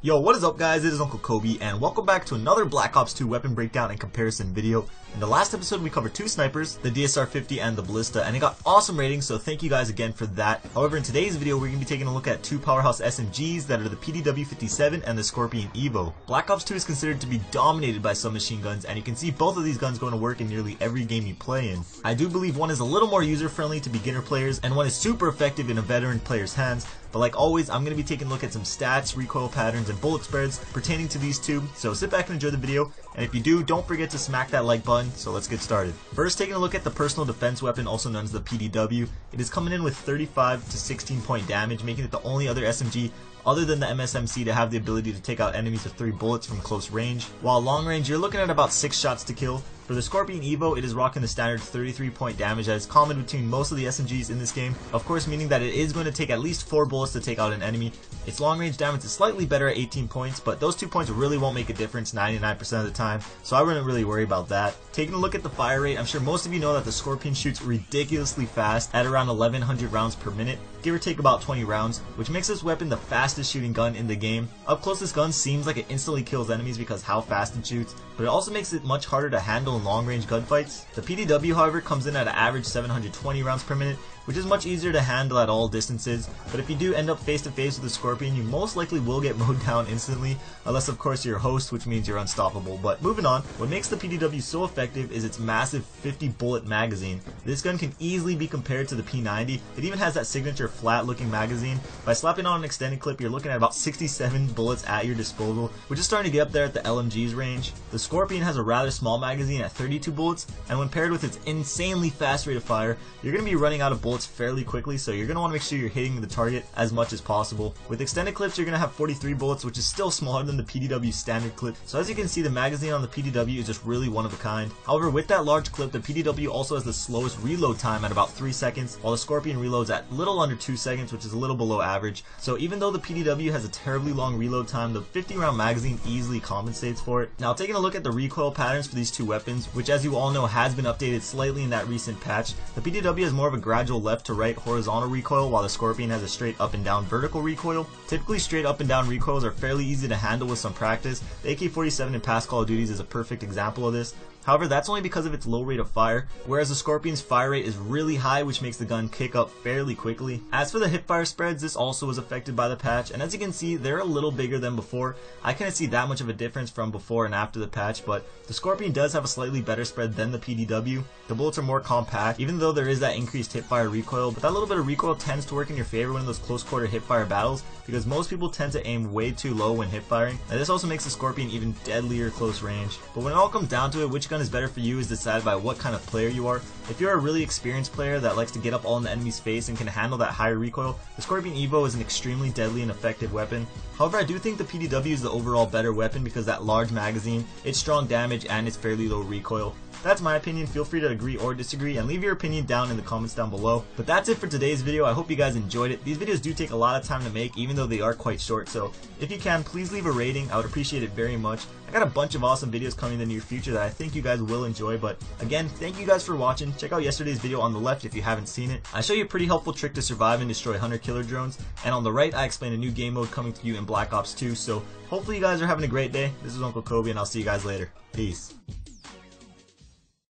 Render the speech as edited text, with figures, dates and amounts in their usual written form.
Yo, what is up guys, it is Uncle Kobe, and welcome back to another Black Ops 2 weapon breakdown and comparison video. In the last episode we covered two snipers, the DSR-50 and the Ballista, and it got awesome ratings, so thank you guys again for that. However, in today's video we're going to be taking a look at two powerhouse SMGs that are the PDW-57 and the Scorpion EVO. Black Ops 2 is considered to be dominated by submachine guns, and you can see both of these guns going to work in nearly every game you play in. I do believe one is a little more user-friendly to beginner players, and one is super effective in a veteran player's hands. But like always, I'm going to be taking a look at some stats, recoil patterns, and bullet spreads pertaining to these two, so sit back and enjoy the video, and if you do, don't forget to smack that like button, so let's get started. First, taking a look at the personal defense weapon, also known as the PDW. It is coming in with 35 to 16 point damage, making it the only other SMG other than the MSMC to have the ability to take out enemies with 3 bullets from close range. While long range, you're looking at about 6 shots to kill. For the Scorpion EVO, it is rocking the standard 33 point damage that is common between most of the SMGs in this game, of course meaning that it is going to take at least 4 bullets to take out an enemy. Its long range damage is slightly better at 18 points, but those 2 points really won't make a difference 99% of the time, so I wouldn't really worry about that. Taking a look at the fire rate, I'm sure most of you know that the Scorpion shoots ridiculously fast at around 1100 rounds per minute, give or take about 20 rounds, which makes this weapon the fastest shooting gun in the game. Up close, this gun seems like it instantly kills enemies because how fast it shoots, but it also makes it much harder to handle in long range gunfights. The PDW, however, comes in at an average 720 rounds per minute, which is much easier to handle at all distances, but if you do end up face to face with the Scorpion, you most likely will get mowed down instantly, unless of course you're a host, which means you're unstoppable. But moving on, what makes the PDW so effective is its massive 50 bullet magazine. This gun can easily be compared to the P90. It even has that signature flat looking magazine. By slapping on an extended clip, you're looking at about 67 bullets at your disposal, which is starting to get up there at the LMG's range. The Scorpion has a rather small magazine at 32 bullets, and when paired with its insanely fast rate of fire, you're going to be running out of bullets fairly quickly, so you're going to want to make sure you're hitting the target as much as possible. With extended clips, you're going to have 43 bullets, which is still smaller than the PDW standard clip, so as you can see, the magazine on the PDW is just really one of a kind. However, with that large clip, the PDW also has the slowest reload time at about 3 seconds, while the Scorpion reloads at little under 2 seconds, which is a little below average. So even though the PDW has a terribly long reload time, the 50 round magazine easily compensates for it. Now, taking a look at the recoil patterns for these two weapons, which as you all know has been updated slightly in that recent patch, the PDW has more of a gradual left to right horizontal recoil, while the Scorpion has a straight up and down vertical recoil. Typically, straight up and down recoils are fairly easy to handle with some practice. The AK-47 in past Call of Duties is a perfect example of this. However, that's only because of its low rate of fire, whereas the Scorpion's fire rate is really high, which makes the gun kick up fairly quickly. As for the hipfire spreads, this also was affected by the patch, and as you can see, they're a little bigger than before. I couldn't see that much of a difference from before and after the patch, but the Scorpion does have a slightly better spread than the PDW. The bullets are more compact, even though there is that increased hipfire recoil, but that little bit of recoil tends to work in your favor when in those close quarter hipfire battles, because most people tend to aim way too low when hipfiring, and this also makes the Scorpion even deadlier close range. But when it all comes down to it, which gun is better for you is decided by what kind of player you are. If you're a really experienced player that likes to get up all in the enemy's face and can handle that higher recoil, the Scorpion EVO is an extremely deadly and effective weapon. However, I do think the PDW is the overall better weapon because that large magazine, its strong damage, and its fairly low recoil. That's my opinion. Feel free to agree or disagree and leave your opinion down in the comments down below. But that's it for today's video. I hope you guys enjoyed it. These videos do take a lot of time to make, even though they are quite short, so if you can, please leave a rating. I would appreciate it very much. I got a bunch of awesome videos coming in the near future that I think you guys will enjoy, but again, thank you guys for watching. Check out yesterday's video on the left if you haven't seen it. I show you a pretty helpful trick to survive and destroy hunter-killer drones, and on the right I explain a new game mode coming to you in Black Ops 2, so hopefully you guys are having a great day. This is Uncle Kobe, and I'll see you guys later. Peace.